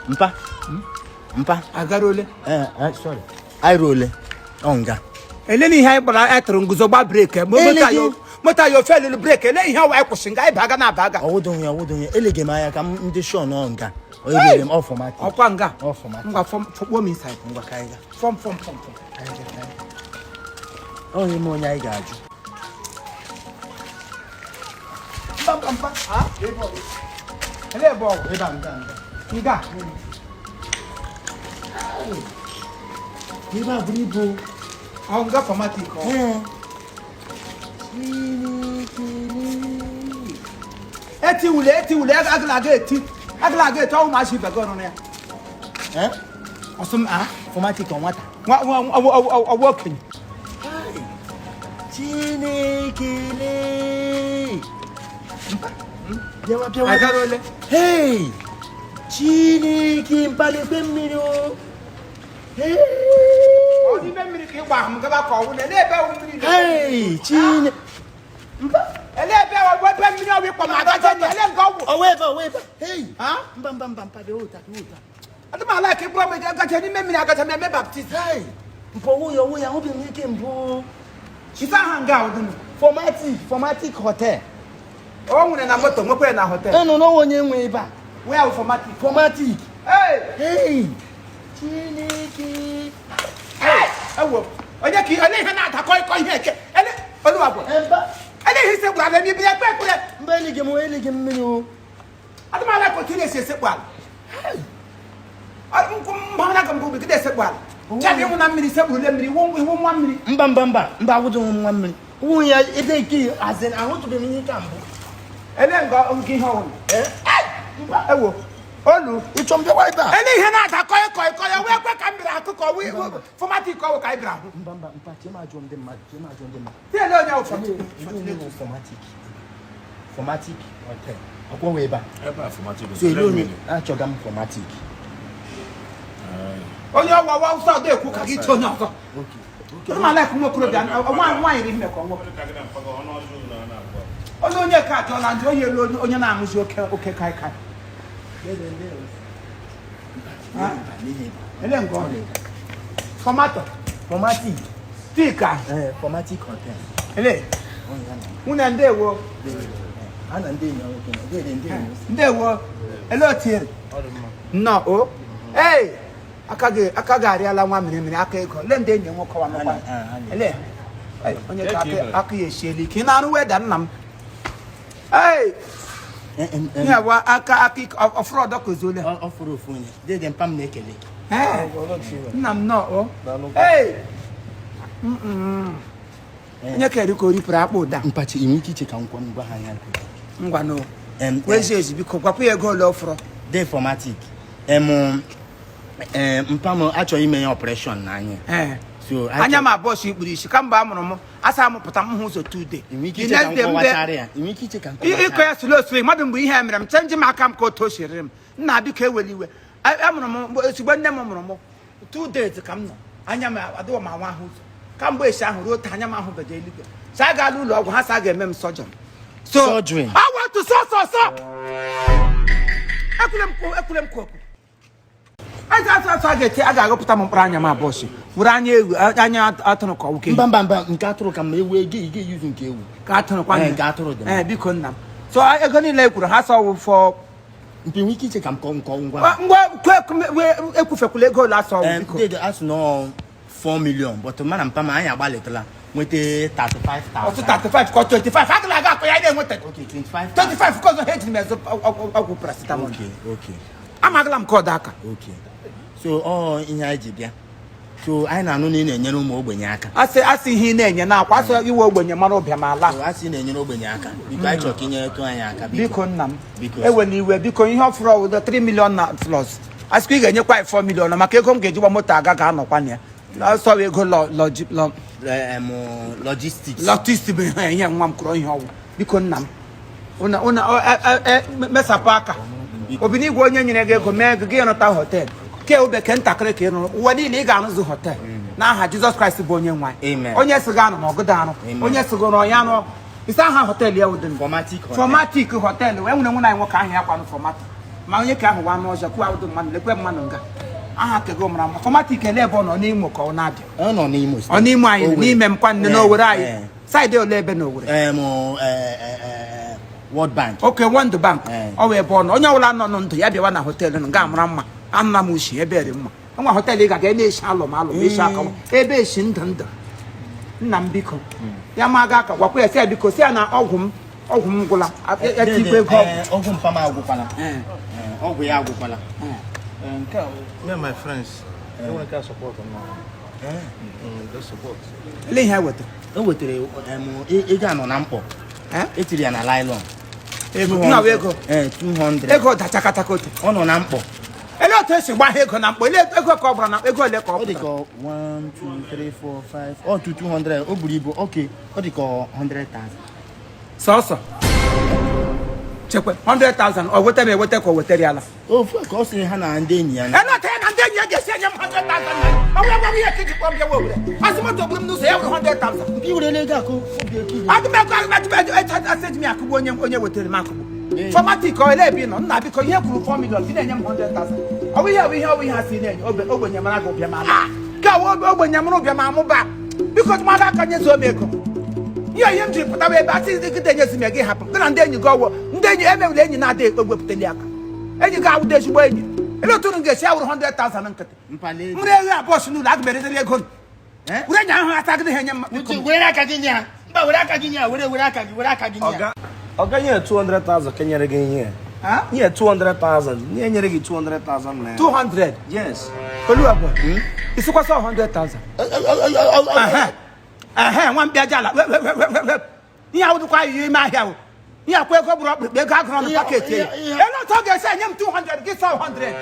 Mpa. Mpa. Agarole. Sorry. I roll. Onga. Eleni hai bala etro nguzo gba break. Mota yo fell break. Ele ihe wa kwusinga ai baga na baga. Owodon ya. Elege ma ya ka ndi show no onga. Oyele dem off format. Okwa nga. Off format. Nga form inside. Ngwa kaiga. Form. Oh, you mo nya I gaju. Pam. Ah? Ele bo. Nga. Iba bribo. Onga formatic. Eti wule aglaga eti o ma shi be goro ya. Osum Formatic on water. Wa working. Chinekele. Agarole. Hey! Chineke mpale pe mmiri o. Hey! O di be mmiri ke gba am ga ba ko wo le be wo mmiri. Hey! Chine. Ele be wo be mmiri o wi ko ma ga je ele nga wo. Oweba. Hey! Ha? Mba be ota. Adama like bro me ga je ni mmiri aga je me baptist. Hey! Mpo wo ya obi mi ke mpo. Isa hanga o dunu. Formatic hotel. O nwere na moto nwekwe na hotel. No onye nwe iba. Where are formatic? Hey! Chineke. Hey! Ewo. Onye ki ele ihe na atakọ ihe ke. Ele Oluwa bo. Ele ihe se gba mi bi ekpe. Mba elige mmiri o. Adama like continue se gba. Hey! Mba na gambo bi kede se gba. Chabi mu na mmiri se buru mmiri wo nwa mmiri. Mba awudo nwa mmiri. Wo ya ede ki azen ahoto be mi ka mbo. Ele nga onki ho. Ewo. Olu Ichom be wa iba. Ele ihe na atakọ ya we kwe ka mmiri akụkọ we formatic ko ka ibra ho. Mba chema ajom dem ma. Ti ele onya Formatic hotel. Akwa we iba. Eba formatic. So ele achogam formatic. Onye wa usa de ku ka gi to nya so. Okay. Ma like mo kuro bia nwa iri me ko nwo. Onye ka to na njo ye lo onye na amuzi oke kai. Ele ngo. Formatic. Tika. Formatic hotel. Ele. Una ndewo. Ana ndenyo oke. Ndewo. Ele otiere. No o. Hey. Akaga ariala nwa mmiri aka ego. Le ndị enyi nwoke wa nọkwa. Ele. Onye ka aka ya esieli ki na arụ weda nna m. Hey. Ya wa aka ofro dokozole. Ofro ofunye. De mpam na ekele. Nna m no o. Hey. Onye ka eriko ri pra akpa ụda. Mpachi inwiki che ka nkwa ngwa ha ya. Ngwa no. Wezi ezibiko gwapụ ya ego ole ofro. De formatic. Mpam achọ ime ya operation na anya. So anya ma boss ikpuru isi ka mba amụrụ m asa amụpụta m hụ so today. Inwiki che ka nkwa wachara ya. Inwiki che ka nkwa. Iko ya slow mmadụ mgbe ihe mere m chenji m aka m ka o toshiri m. Nna biko eweli iwe. Amụrụ m ezigbo nne m mụrụ m 2 days ka m nọ. Anya m adịwa ma nwa ahụ ụzọ. Ka mgbe esi ahụ ruo taa anya m ahụ beje eluigwe. Sa ga ala ụlọ ọgwụ ha sa ga-eme m surgery. Surgery. I want to so. Ekwule m koku. A ga-agụpụta m mkpụrụ anya m abọọsị were anya ewu anya atụrụ ka ọwụ mba nke atụrụ ka m ewu ige yuzu nke ewu ka atụrụ kwa nke atụrụ dị biko nna m so ego niile ekwuru ha sọwụ fọ mpi nwike iche ka m kọ ngwa ekwufekwula ego ole asọwụ biko dede asụ no 4 million but mana mpama anyị agbalịtala nweta 35,000 35 ka 25 agala aga akọ ya na-enweta 25 ka ọzọ ha ejiri m ezo ọgwụ paracetamol okay amagala m ka ọ dị aka okay so ihe anyị ji bịa so anyị na-anụ na ị na-enyere ụmụ ogbenye aka asị ihe ị na-enye na-akwa asị iwe ogbenye mara ụbịa ma ala asị na-enyere ogbenye aka biko anyị chọrọ ka inyere anyị aka biko nna m ewela iwe biko ihe ọfụrụ ọwụdo 3 million na plus asịkwa ị ga-enyekwa 4 million maka ego m ga-eji gba moto aga ga-anọkwa na ya sọwa ego logistics bụ ihe enye nwa m kwụrụ ihe ọwụ biko nna m mesapụ aka obi n'igwe onye nyere gị ego mee ego gị rụta họteelụ ke obeke ntakịrị ka ị rụrụ ụwa niile ị ga-arụzi họteelụ n'aha Jizọs Kraịst bụ onye nwa onye sị gị anụ ma ọgụda arụ onye sị gụrụ onye anụ isi aha họteelụ ya wụdị formatic họteelụ wee nwere nwere anyị nwoke ahụ ya kwanụ formatic ma onye ka ahụ wa n'ọzọ kwuo ụdị mmanụ lekwe mmanụ nga aha kego mara mma fọmatik ele ebe ọ nọ n'Imo ka ọ na-abịa ọ nọ n'Imo ọ n'Imo anyị n'ime mkpa nne n'Owere anyị saịdị ole ebe n'Owere World Bank oke World Bank ọ wee ebe ọ nọ onye ọbụla nọ ndụ ya bịawa na họteelụ nga amara mma anụna m ushi ebe dị mma nwa họteelụ ị ga-aga na-eshi alụm eshi akawa ebe eshi ndụ ndụ nna m biko ya ma aga aka gwakwa ya si ya biko si ya na ọgwụ m gwụla etigwe ego ọgwụ mpama agwụkwala ọgwụ ya agwụkwala me and my friends they want to support the support ele ihe weta o wetere ego anọ na mkpọ etiri ya na nylon nna we ego 200 ego dachakataka otu ọ nọ na mkpọ ele otu esi gba ha ego na mkpọ ele ego ka ọ bụrụ na ego ole ka ọ dị ka pụtara 1 2 3 4 5 ọ 200 o buru ibu oke ọ dị ka 100,000 sọsọ chekwe 100,000 ọ weta m eweta ka o wetara ya ala ofu ka ọ sịrị ha na ndị enyi ya na ele otu ya na ndị enyi ya ga-esi enye m 100,000 na ọ wee gwa ihe ka iji kpọm bịa were azụmọtụ ogburu m n'ụzọ ya were 100,000 nke iwere ego akụ obi ekiri agụmegụ akụgbu onye wetara m akụgbu fọmatik ọ ele ebe ị nọ nna biko ihe kwuru 4 million gị na-enye m 100,000 ọwụ ihe a si na-enye ogbenye mara gị ụbịa ma ka ogbenye mara ụbịa ma amụba biko tụmara aka nyezuo m ego ihe m jiri pụtaba ebe asị gịte enyezi m gị hapụ gị na ndị enyi gị ọwụ ndị enyi emewere enyi na-adịghị ewepụtali aka enyi gị awụda ezigbo enyi ele otu unu ga-esi awụrụ 100,000 nkịtị mụrụ ego abụọ si n'ụlọ aga m eredere ego were nya ahụ ata gị enye mma were aka gị nye mba were aka gị nye were aka gị nye ọ gaghị 200,000 ka nyere gị ihe nye 200,000 nye nyere gị 200,000 naira 200 yes olu abụọ isikwasa 100,000 nwa mbịa jala ihe awụdụkwa ihe ime ahịa ahụ ihe akwa ego bụrụ ọkpụrụkpụ ego agụrụ ọnụ paketi ya ele otu ọ ga-esi enye m 200 gị sa 100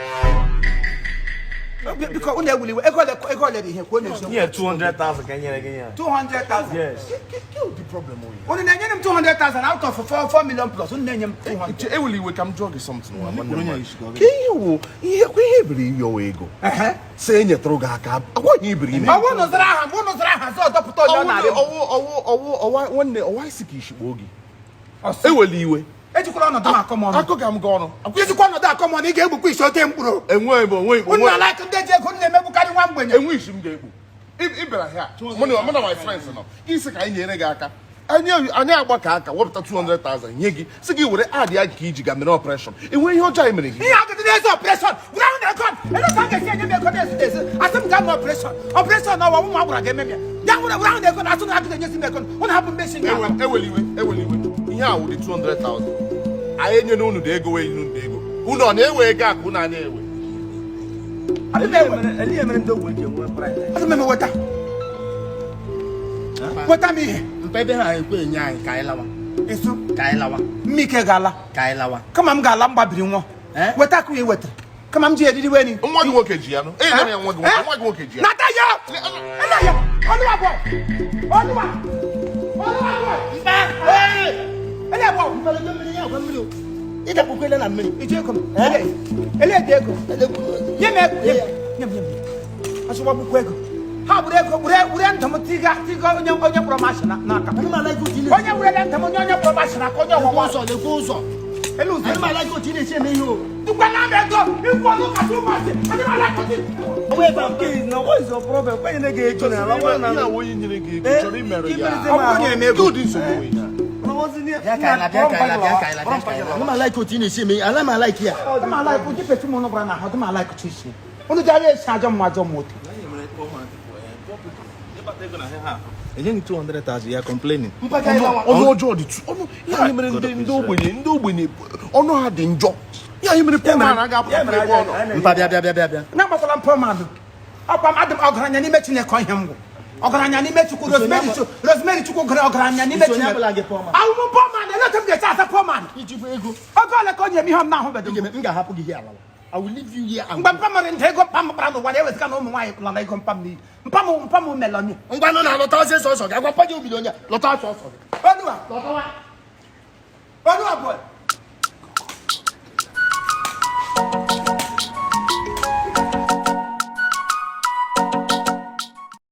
biko unu ewuliwe ego ole dị ihe kwuo n'eziokwu nye 200,000 ka nyere gị ihe 200,000 yes unu na-enye m 200,000 out of 4 million plus unu na-enye m 200 ewuliwe ka m jụọ gị something ihe ebiri inye ego si enyetụrụ gị aka agwaghị ibiri ime ọwụ nụzara aha mgbe ụnụzara aha zọ dọpụta onye ọ na-arị nwanne ọwa isi ka ishigbo gị eweli iwe ejikwala ọnọdụ m akọmọnụ akụ ka m gị ọnụ ejikwa ọnọdụ akọmọnụ ị ga-egbukwa isi oke mkpụrụ enweghị m onwe unu alaịka ndị eji ego na-emegbukarị nwa mgbenye enwe isi m ga-egbu ịbịara ha mụ na my friends nọ isi ka anyị nyere gị aka anyị agba ka aka wepụta 200,000 nye gị si gị were adị ya ka iji ga mere ọpreshọn enwe ihe ọjọọ anyị mere gị ihe agụdị n'ezi ọpreshọn were ahụ na ego ele ka a ga-esi enye m ego na-esi esi asị m gaa m ọpreshọn na ọwa ụmụ agwara ga-emebịa ya nwere were ahụ na ego na asụ na agụdị enyezi m ego ụnụ hapụ mmechi nga eweliwe ihe a wụdị 200,000 anyị enyere unu dị ego wee unu dị ego unu ọ na-ewe ego akụ unu a na-ewe asị m weta m ihe mpa ebe ha ekwe enye anyị ka anyị lawa eso ka anyị lawa mmike ga-ala ka anyị lawa kama m ga-ala mgbabiri nwa weta akụ ya wetara kama m ji eriri weni nwa gị nwoke ji ya nụ nwa gị nwoke ji ya nata ya ele ya ọnụwa bọ ọnụwa ele bọ ịdapụkwele na mmiri iji ego m ele ede ego nye m asụgba bụkwa ego ha bụrụ ego wure ntụ m tiga onye kpọrọ masị n'aka onye wurele ntụ m onye kpọrọ masị n'aka onye ọgbọgbọ ụzọ lekwa ụzọ elu ụzọ anyị mala ego na-esi eme ihe o dukwa na abịa ego ikwu ọnụ kasị ụbọchị ndị mala kọtị na onye nyere gị ego chọrọ imere ya ụdị nsogbu ya ka anyị labịa ka anyị labịa ka anyị labịa ka anyị labịa ala ma like otu ị na-esi eme ala ma like ya ọdị ma like oji pefu m ọnụ gbara na ahụ ọdị ma like otu isi unu jara esi ajọ mma ajọ mma otu enyeghị 200,000 ya complaining mpaga anyị lawa ọnụ ọjọọ dị ọnụ ya anyị mere ndị ogbenye ọnụ ha dị njọ ya anyị mere pọman a ga-apụta ebe ọnụ mpa bịa na-agbakwala mpọ mmadụ ọkwa m adị m ọgaranya n'ime Chineke ihe m gwụ ọgaranya n'ime Chukwu Rosemary Chukwu gụrụ ọgaranya n'ime Chineke ahụmụ pọman eleta m ga-eche asa pọman ijikwa ego oge ole ka o nye m ihe m na-ahụbedo m ga-ahapụ gị ihe alawa I will leave you here and mgbe mpa mere nta ego mpa m kpara n'ụwa na-ewezika na ụmụ nwaanyị lara ego mpa m n'iyi mpa m meloni ngwa nọ na lọta ọsịsọ ọsọ gị agwa mpa gị obido onye lọta ọsọ ọsọ gị ọnụ abụọ